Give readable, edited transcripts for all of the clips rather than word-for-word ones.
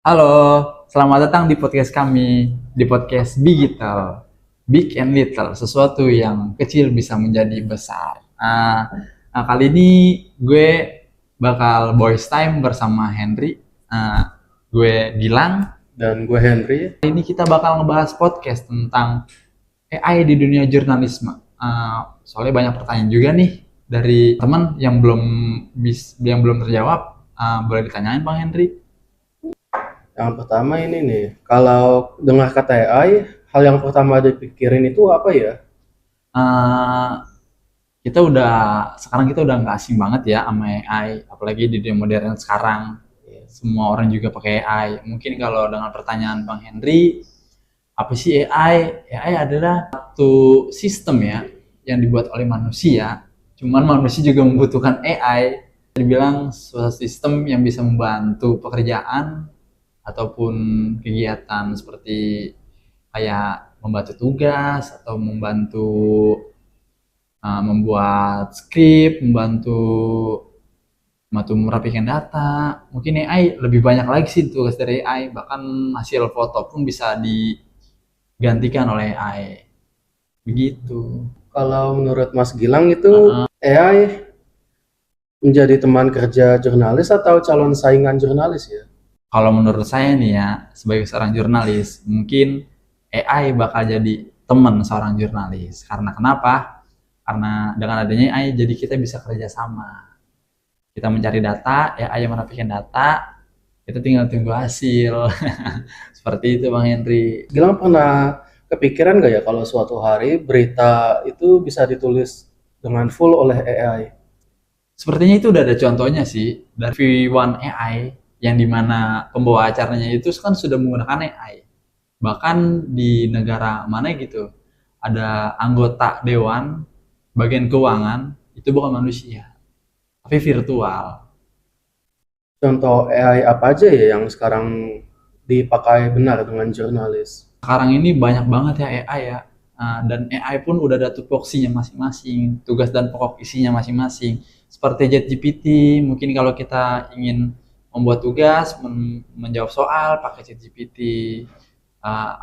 Halo, selamat datang di podcast kami, di podcast Bigital, Big and Little, sesuatu yang kecil bisa menjadi besar. Kali ini gue bakal boys time bersama Henry, gue Gilang. Dan gue Henry. Kali ini kita bakal ngebahas podcast tentang AI di dunia jurnalisme. Soalnya banyak pertanyaan juga nih dari teman yang belum terjawab. Boleh ditanyain Bang Henry? Yang pertama ini nih, kalau dengar kata AI, hal yang pertama dipikirin itu apa ya? Eh, sekarang kita udah nggak asing banget ya sama AI, apalagi di dunia modern sekarang. Semua orang juga pakai AI. Mungkin kalau dengan pertanyaan Bang Henry, apa sih AI? AI adalah satu sistem ya yang dibuat oleh manusia. Cuman manusia juga membutuhkan AI. Dibilang suatu sistem yang bisa membantu pekerjaan ataupun kegiatan seperti kayak membantu tugas atau membuat skrip, membantu merapikan data. Mungkin AI lebih banyak lagi sih tugas dari AI, bahkan hasil foto pun bisa digantikan oleh AI. Begitu. Kalau menurut Mas Gilang itu AI menjadi teman kerja jurnalis atau calon saingan jurnalis ya? Kalau menurut saya nih ya, sebagai seorang jurnalis, mungkin AI bakal jadi teman seorang jurnalis. Karena kenapa? Karena dengan adanya AI, jadi kita bisa kerja sama. Kita mencari data, AI yang merapikan data, kita tinggal tunggu hasil. Seperti itu Bang Henry. Gilang pernah kepikiran gak ya kalau suatu hari berita itu bisa ditulis dengan full oleh AI? Sepertinya itu udah ada contohnya sih dari V1 AI yang dimana pembawa acaranya itu kan sudah menggunakan AI. Bahkan di negara mana gitu ada anggota dewan bagian keuangan itu bukan manusia tapi virtual. Contoh AI apa aja ya yang sekarang dipakai benar dengan jurnalis? Sekarang ini banyak banget ya AI ya. Dan AI pun udah ada tupoksinya masing-masing, tugas dan pokok isinya masing-masing. Seperti ChatGPT, mungkin kalau kita ingin membuat tugas, menjawab soal pakai ChatGPT.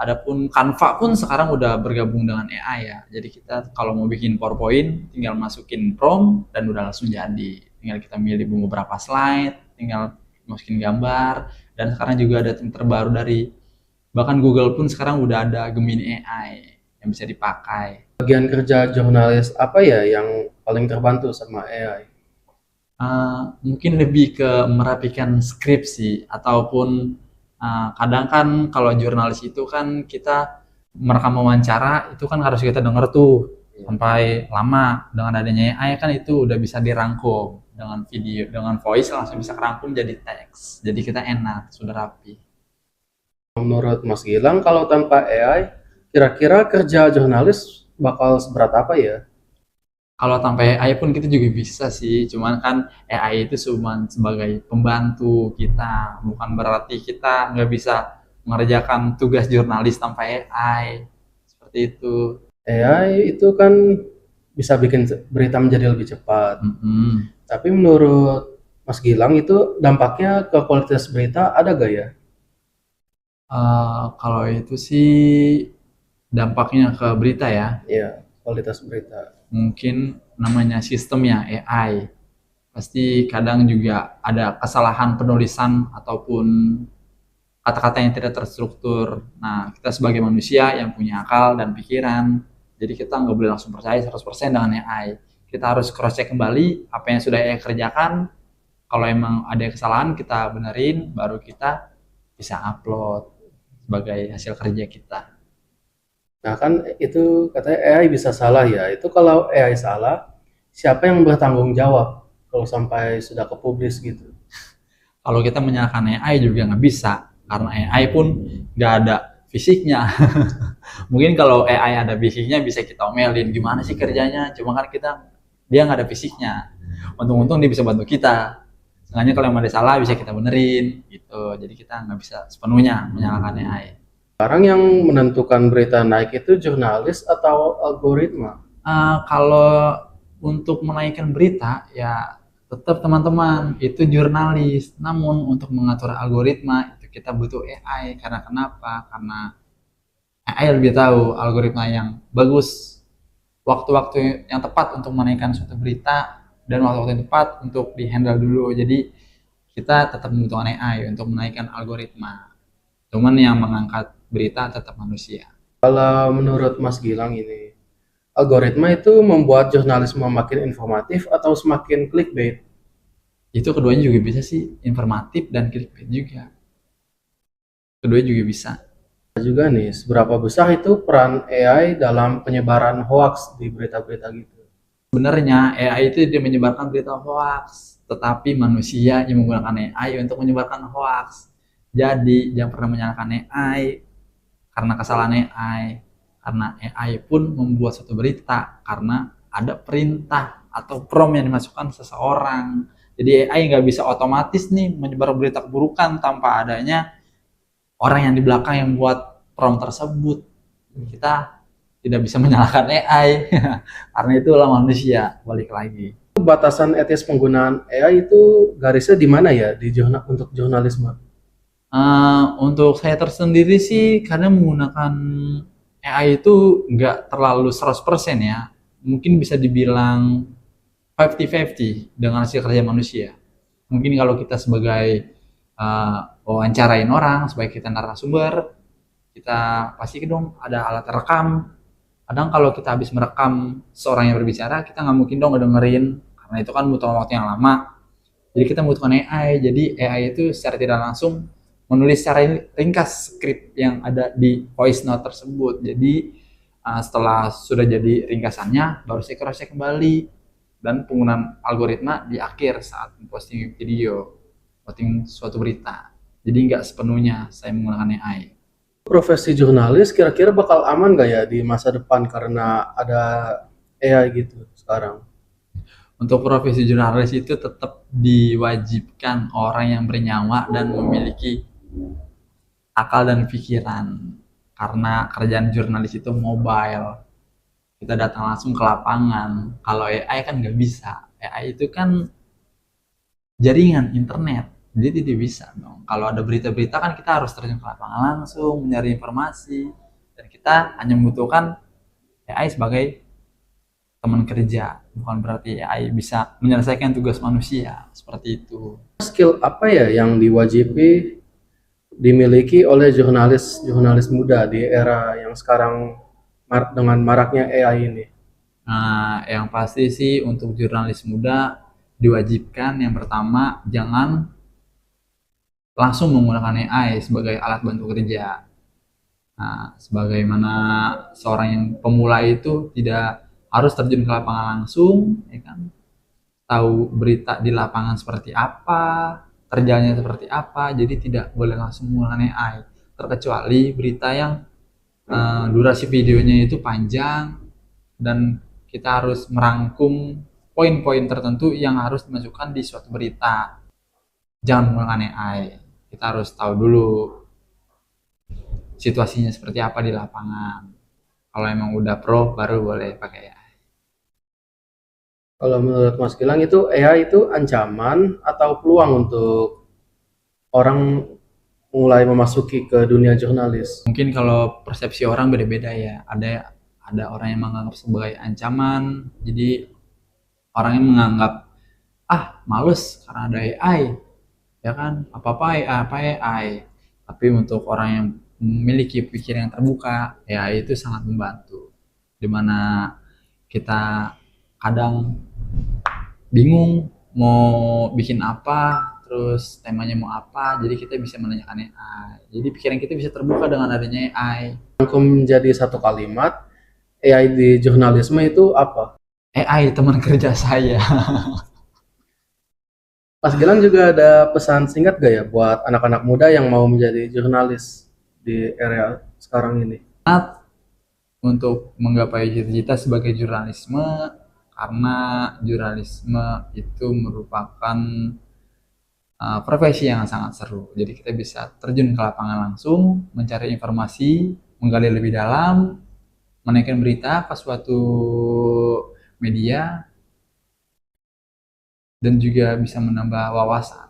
Adapun Canva pun sekarang udah bergabung dengan AI ya. Jadi kita kalau mau bikin PowerPoint, tinggal masukin prompt dan udah langsung jadi. Tinggal kita milih beberapa slide, tinggal masukin gambar. Dan sekarang juga ada yang terbaru dari bahkan Google pun sekarang udah ada Gemini AI yang bisa dipakai. Bagian kerja jurnalis apa ya yang paling terbantu sama AI? Mungkin lebih ke merapikan skripsi ataupun kadang kan kalau jurnalis itu kan kita merekam wawancara itu kan harus kita denger tuh sampai lama. Dengan adanya AI kan itu udah bisa dirangkum dengan video, dengan voice langsung bisa kerangkum jadi teks. Jadi kita enak, sudah rapi. Menurut Mas Gilang, kalau tanpa AI, kira-kira kerja jurnalis bakal seberat apa ya? Kalau tanpa AI pun kita juga bisa sih, cuman kan AI itu cuma sebagai pembantu kita, bukan berarti kita nggak bisa mengerjakan tugas jurnalis tanpa AI. Seperti itu. AI itu kan bisa bikin berita menjadi lebih cepat. Mm-mm. Tapi menurut Mas Gilang itu dampaknya ke kualitas berita ada gak ya? Kalau itu sih dampaknya ke berita ya, Ya, kualitas berita. mungkin namanya sistemnya AI. Pasti kadang juga ada kesalahan penulisan ataupun kata-kata yang tidak terstruktur. Nah, kita sebagai manusia yang punya akal dan pikiran, jadi kita nggak boleh langsung percaya 100% dengan AI. Kita harus cross check kembali apa yang sudah AI kerjakan. Kalau emang ada kesalahan, kita benerin, baru kita bisa upload sebagai hasil kerja kita. Nah kan itu katanya AI bisa salah ya. Itu kalau AI salah, siapa yang bertanggung jawab kalau sampai sudah ke publis gitu? Kalau kita menyalahkan AI juga nggak bisa, karena AI pun nggak ada fisiknya. Mungkin kalau AI ada fisiknya bisa kita omelin gimana sih kerjanya, cuma kan dia nggak ada fisiknya. Untung-untung dia bisa bantu kita. Sengaja kalau yang ada salah bisa kita benerin gitu. Jadi kita nggak bisa sepenuhnya menyalahkan AI. Sekarang yang menentukan berita naik itu jurnalis atau algoritma? Kalau untuk menaikkan berita ya tetap teman-teman itu jurnalis. Namun untuk mengatur algoritma itu kita butuh AI. Karena kenapa? Karena AI lebih tahu algoritma yang bagus, waktu-waktu yang tepat untuk menaikkan suatu berita, dan waktu-waktu yang tepat untuk di-handle dulu. Jadi kita tetap membutuhkan AI untuk menaikkan algoritma. Cuman yang mengangkat berita tetap manusia. Kalau menurut Mas Gilang ini, algoritma itu membuat jurnalisme makin informatif atau semakin clickbait? Itu keduanya juga bisa sih, informatif dan clickbait juga. Keduanya juga bisa. Juga nih, seberapa besar itu peran AI dalam penyebaran hoax di berita-berita gitu? Sebenarnya AI itu dia menyebarkan berita hoax, tetapi manusia yang menggunakan AI untuk menyebarkan hoax. Jadi jangan pernah menyalahkan AI karena kesalahan AI. Karena AI pun membuat suatu berita karena ada perintah atau prompt yang dimasukkan seseorang. Jadi AI nggak bisa otomatis nih menyebar berita keburukan tanpa adanya orang yang di belakang yang buat prompt tersebut. Kita tidak bisa menyalahkan AI karena itulah manusia. Balik lagi, Batasan etis penggunaan AI itu garisnya di mana ya di untuk jurnalisme? Untuk saya tersendiri sih kadang menggunakan AI itu nggak terlalu 100% ya, mungkin bisa dibilang 50-50 dengan hasil kerja manusia. Mungkin kalau kita sebagai wawancarain orang, sebagai kita narasumber, kita pasti dong ada alat rekam. Kadang kalau kita habis merekam seorang yang berbicara, kita nggak mungkin dong ngedengerin, karena itu kan butuh waktu yang lama. Jadi kita membutuhkan AI. Jadi AI itu secara tidak langsung menulis secara ringkas skrip yang ada di voice note tersebut. Jadi setelah sudah jadi ringkasannya, baru saya cross check kembali, dan penggunaan algoritma di akhir saat posting video, posting suatu berita. Jadi nggak sepenuhnya saya menggunakan AI. Profesi jurnalis kira-kira bakal aman nggak ya di masa depan karena ada AI gitu sekarang? Untuk profesi jurnalis itu tetap diwajibkan orang yang bernyawa dan memiliki akal dan pikiran. Karena kerjaan jurnalis itu mobile. Kita datang langsung ke lapangan. Kalau AI kan nggak bisa. AI itu kan jaringan internet. Jadi tidak bisa dong. Kalau ada berita-berita kan kita harus terjun ke lapangan langsung, mencari informasi. Dan kita hanya membutuhkan AI sebagai teman kerja. Bukan berarti AI bisa menyelesaikan tugas manusia. Seperti itu. Skill apa ya yang diwajibi dimiliki oleh jurnalis muda di era yang sekarang dengan maraknya AI ini? Nah, yang pasti sih untuk jurnalis muda diwajibkan yang pertama jangan langsung menggunakan AI sebagai alat bantu kerja. Nah, sebagaimana seorang yang pemula itu tidak harus terjun ke lapangan langsung, ya kan? Tahu berita di lapangan seperti apa, kerjanya seperti apa, jadi tidak boleh langsung menggunakan AI. Terkecuali berita yang durasi videonya itu panjang dan kita harus merangkum poin-poin tertentu yang harus dimasukkan di suatu berita. Jangan menggunakan AI. Kita harus tahu dulu situasinya seperti apa di lapangan. Kalau emang udah pro, baru boleh pakai AI. Kalau menurut Mas Gilang itu AI itu ancaman atau peluang untuk orang mulai memasuki ke dunia jurnalis? Mungkin kalau persepsi orang beda-beda ya. Ada orang yang menganggap sebagai ancaman, jadi orang yang menganggap males karena ada AI, ya kan? Apa AI. Tapi untuk orang yang memiliki pikiran yang terbuka, ya itu sangat membantu. Dimana kita kadang bingung mau bikin apa, terus temanya mau apa, jadi kita bisa menanyakan AI. Jadi pikiran kita bisa terbuka dengan adanya AI. Rangkum menjadi satu kalimat, AI di jurnalisme itu apa? AI teman kerja saya. Mas Gilang juga ada pesan singkat gak ya buat anak-anak muda yang mau menjadi jurnalis di era sekarang ini? Untuk menggapai cita-cita sebagai jurnalisme, karena jurnalisme itu merupakan profesi yang sangat seru. Jadi kita bisa terjun ke lapangan langsung, mencari informasi, menggali lebih dalam, menaikkan berita ke suatu media, dan juga bisa menambah wawasan.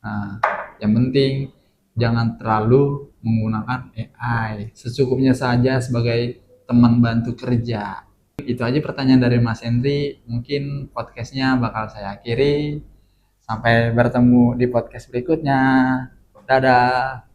Nah, yang penting jangan terlalu menggunakan AI. Secukupnya saja sebagai teman bantu kerja. Itu aja pertanyaan dari Mas Henry. Mungkin podcastnya bakal saya akhiri. Sampai bertemu di podcast berikutnya. Dadah.